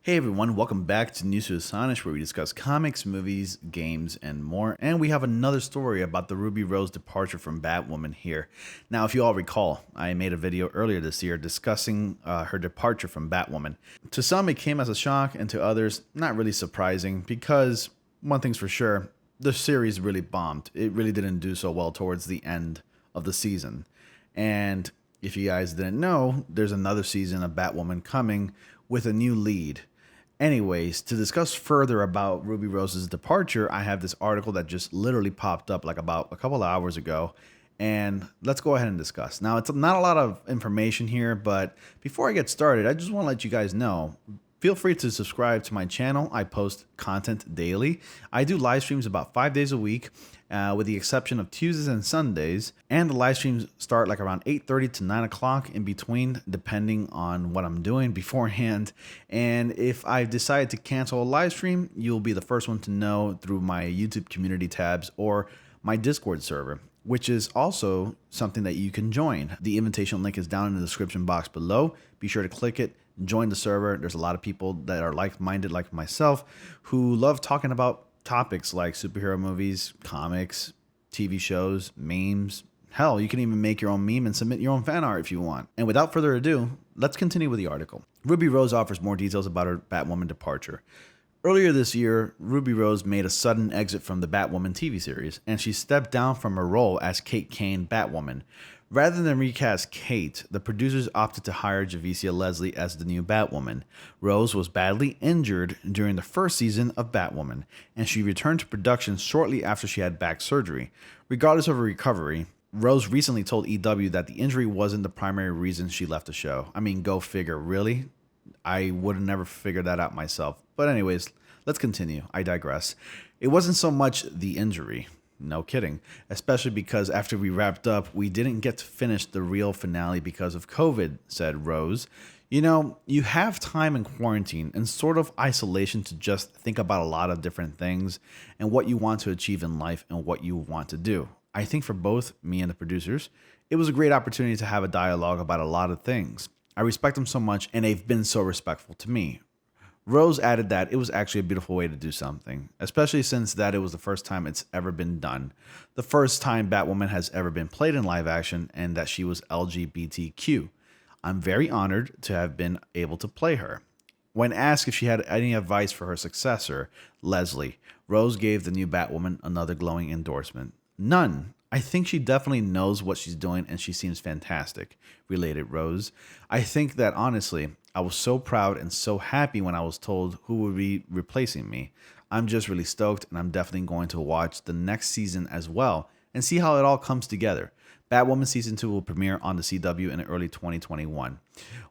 Hey everyone, welcome back to News to Astonish, where we discuss comics, movies, games, and more. And we have another story about the Ruby Rose departure from Batwoman here. Now, if you all recall, I made a video earlier this year discussing her departure from Batwoman. To some, it came as a shock, and to others, not really surprising, because one thing's for sure, the series really bombed. It really didn't do so well towards the end of the season. And if you guys didn't know, there's another season of Batwoman coming with a new lead. Anyways, to discuss further about Ruby Rose's departure, I have this article that just literally popped up like about a couple of hours ago. And let's go ahead and discuss. Now, it's not a lot of information here, but before I get started, I just want to let you guys know, feel free to subscribe to my channel. I post content daily. I do live streams about 5 days a week, with the exception of Tuesdays and Sundays. And the live streams start like around 8:30 to 9 o'clock in between, depending on what I'm doing beforehand. And if I decide to cancel a live stream, you'll be the first one to know through my YouTube community tabs or my Discord server, which is also something that you can join. The invitation link is down in the description box below. Be sure to click it, join the server. There's a lot of people that are like-minded like myself who love talking about topics like superhero movies, comics, TV shows, memes. Hell, you can even make your own meme and submit your own fan art if you want. And without further ado, let's continue with the article. Ruby Rose offers more details about her Batwoman departure. Earlier this year, Ruby Rose made a sudden exit from the Batwoman TV series, and she stepped down from her role as Kate Kane Batwoman. Rather than recast Kate, the producers opted to hire Javicia Leslie as the new Batwoman. Rose was badly injured during the first season of Batwoman, and she returned to production shortly after she had back surgery. Regardless of her recovery, Rose recently told EW that the injury wasn't the primary reason she left the show. I mean, go figure, really? I would have never figured that out myself. But anyways, let's continue. I digress. It wasn't so much the injury. No kidding. Especially because after we wrapped up, we didn't get to finish the real finale because of COVID, said Rose. You know, you have time in quarantine and sort of isolation to just think about a lot of different things and what you want to achieve in life and what you want to do. I think for both me and the producers, it was a great opportunity to have a dialogue about a lot of things. I respect them so much, and they've been so respectful to me. Rose added that it was actually a beautiful way to do something, especially since that it was the first time it's ever been done, the first time Batwoman has ever been played in live action, and that she was LGBTQ. I'm very honored to have been able to play her. When asked if she had any advice for her successor, Leslie, Rose gave the new Batwoman another glowing endorsement. None. I think she definitely knows what she's doing and she seems fantastic, related Rose. I think that honestly, I was so proud and so happy when I was told who would be replacing me. I'm just really stoked, and I'm definitely going to watch the next season as well and see how it all comes together. Batwoman Season 2 will premiere on the CW in early 2021.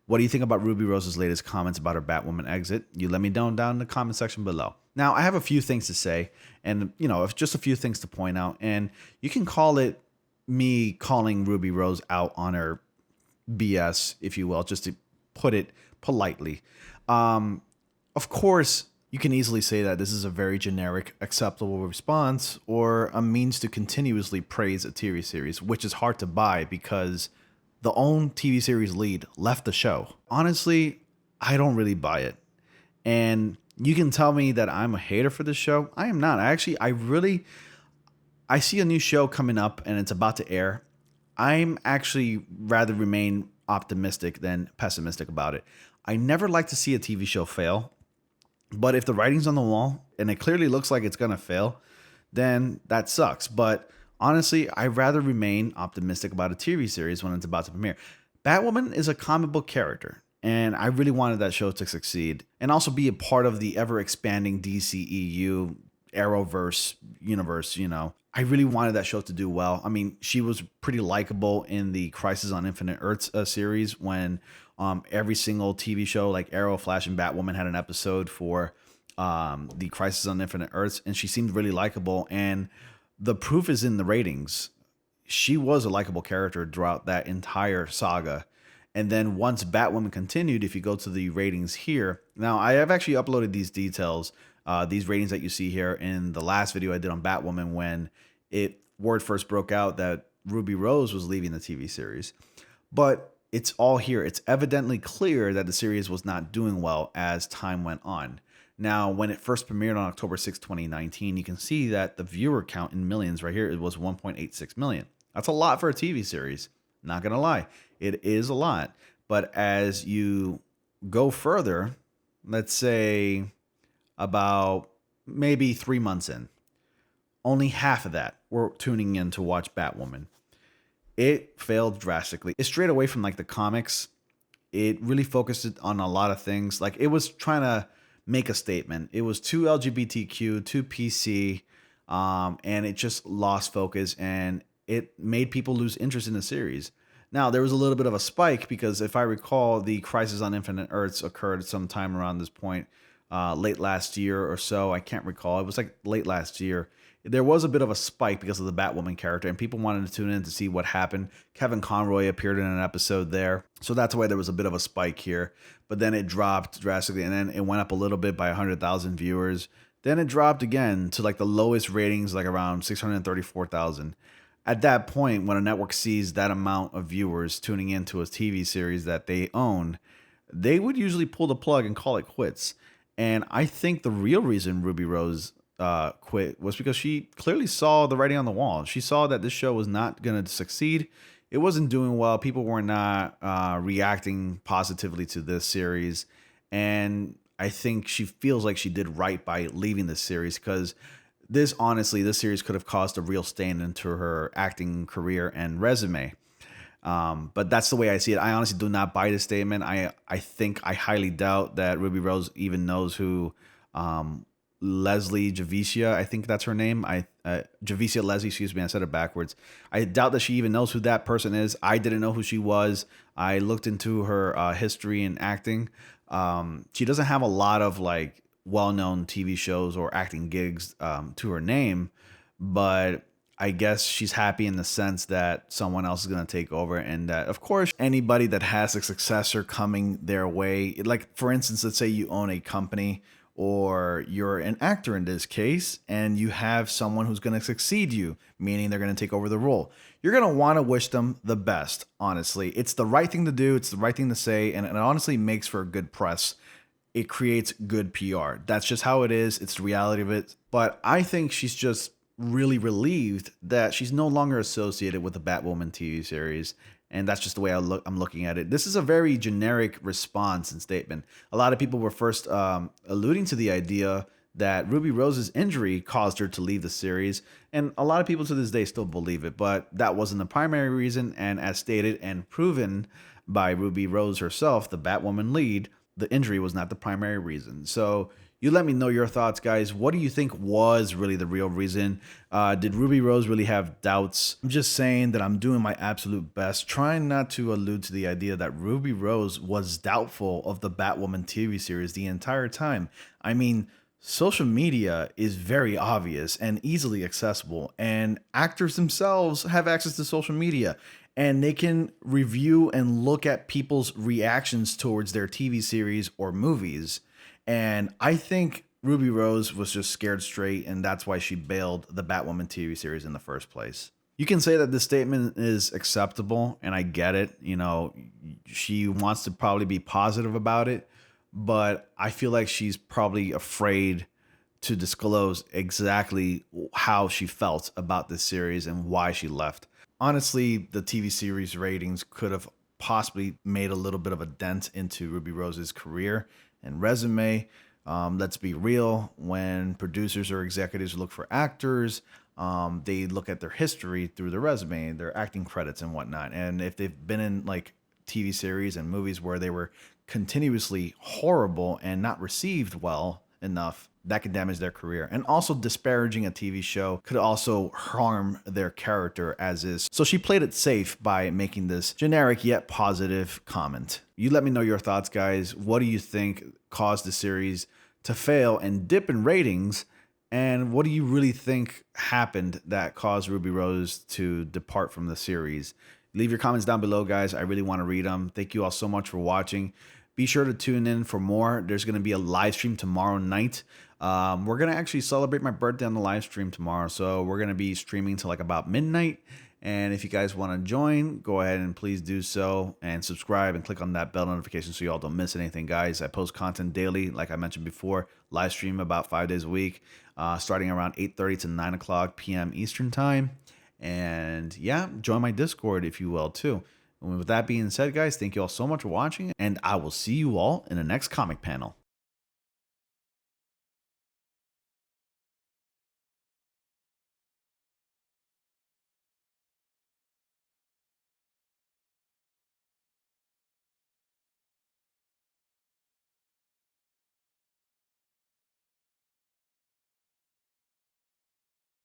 What do you think about Ruby Rose's latest comments about her Batwoman exit? You let me know down in the comment section below. Now, I have a few things to say, and, just a few things to point out, and you can call it me calling Ruby Rose out on her BS, if you will, just to put it politely. Of course, you can easily say that this is a very generic, acceptable response or a means to continuously praise a TV series, which is hard to buy because the own TV series lead left the show. Honestly, I don't really buy it. And you can tell me that I'm a hater for this show. I am not. I see a new show coming up and it's about to air. I'm actually rather remain optimistic than pessimistic about it. I never like to see a TV show fail, but if the writing's on the wall and it clearly looks like it's going to fail, then that sucks. But honestly, I'd rather remain optimistic about a TV series when it's about to premiere. Batwoman is a comic book character, and I really wanted that show to succeed and also be a part of the ever-expanding DCEU Arrowverse universe, I really wanted that show to do well. I mean, she was pretty likable in the Crisis on Infinite Earths series when every single TV show like Arrow, Flash, and Batwoman had an episode for the Crisis on Infinite Earths, and she seemed really likable. And the proof is in the ratings. She was a likable character throughout that entire saga. And then once Batwoman continued, if you go to the ratings here, now I have actually uploaded these details, these ratings that you see here in the last video I did on Batwoman when word first broke out that Ruby Rose was leaving the TV series. But it's all here. It's evidently clear that the series was not doing well as time went on. Now, when it first premiered on October 6, 2019, you can see that the viewer count in millions right here, it was 1.86 million. That's a lot for a TV series. Not going to lie. It is a lot. But as you go further, let's say about maybe 3 months in, only half of that were tuning in to watch Batwoman. It failed drastically. It strayed away from like the comics. It really focused on a lot of things. Like it was trying to make a statement. It was too LGBTQ, too PC, and it just lost focus and it made people lose interest in the series. Now, there was a little bit of a spike because if I recall, the Crisis on Infinite Earths occurred sometime around this point, late last year or so. I can't recall. It was like late last year. There was a bit of a spike because of the Batwoman character, and people wanted to tune in to see what happened. Kevin Conroy appeared in an episode there, so that's why there was a bit of a spike here. But then it dropped drastically, and then it went up a little bit by 100,000 viewers. Then it dropped again to like the lowest ratings, like around 634,000. At that point, when a network sees that amount of viewers tuning into a TV series that they own, they would usually pull the plug and call it quits. And I think the real reason Ruby Rose quit was because she clearly saw the writing on the wall. She saw that this show was not going to succeed. It wasn't doing well. People were not reacting positively to this series. And I think she feels like she did right by leaving this series because this series could have caused a real stain into her acting career and resume. But that's the way I see it. I honestly do not buy this statement. I highly doubt that Ruby Rose even knows who Leslie Javicia, I think that's her name. Javicia Leslie, excuse me, I said it backwards. I doubt that she even knows who that person is. I didn't know who she was. I looked into her history in acting. She doesn't have a lot of like well-known TV shows or acting gigs to her name, but I guess she's happy in the sense that someone else is going to take over, and that, of course, anybody that has a successor coming their way, like for instance, let's say you own a company or you're an actor in this case, and you have someone who's going to succeed you, meaning they're going to take over the role. You're going to want to wish them the best, honestly. It's the right thing to do. It's the right thing to say, and it honestly makes for good press. It creates good PR. That's just how it is. It's the reality of it. But I think she's just really relieved that she's no longer associated with the Batwoman TV series. And that's just the way I'm looking at it. This is a very generic response and statement. A lot of people were first alluding to the idea that Ruby Rose's injury caused her to leave the series. And a lot of people to this day still believe it, but that wasn't the primary reason. And as stated and proven by Ruby Rose herself, the Batwoman lead, the injury was not the primary reason. So you let me know your thoughts, guys. What do you think was really the real reason? Did Ruby Rose really have doubts? I'm just saying that I'm doing my absolute best, trying not to allude to the idea that Ruby Rose was doubtful of the Batwoman TV series the entire time. I mean, social media is very obvious and easily accessible, and actors themselves have access to social media, and they can review and look at people's reactions towards their TV series or movies. And I think Ruby Rose was just scared straight, and that's why she bailed the Batwoman TV series in the first place. You can say that this statement is acceptable, and I get it. You know, she wants to probably be positive about it, but I feel like she's probably afraid to disclose exactly how she felt about this series and why she left. Honestly, the TV series ratings could have possibly made a little bit of a dent into Ruby Rose's career and resume. Let's be real. When producers or executives look for actors, they look at their history through their resume, their acting credits and whatnot. And if they've been in like TV series and movies where they were continuously horrible and not received well enough, that could damage their career. And also disparaging a TV show could also harm their character as is. So she played it safe by making this generic yet positive comment. You let me know your thoughts, guys. What do you think caused the series to fail and dip in ratings? And what do you really think happened that caused Ruby Rose to depart from the series? Leave your comments down below, guys. I really want to read them. Thank you all so much for watching. Be sure to tune in for more. There's going to be a live stream tomorrow night. We're going to actually celebrate my birthday on the live stream tomorrow. So we're going to be streaming till like about midnight. And if you guys want to join, go ahead and please do so, and subscribe and click on that bell notification so you all don't miss anything, guys. I post content daily, like I mentioned before, live stream about 5 days a week, starting around 8:30 to 9 o'clock p.m. Eastern time. And yeah, join my Discord if you will too. And with that being said, guys, thank you all so much for watching, and I will see you all in the next comic panel.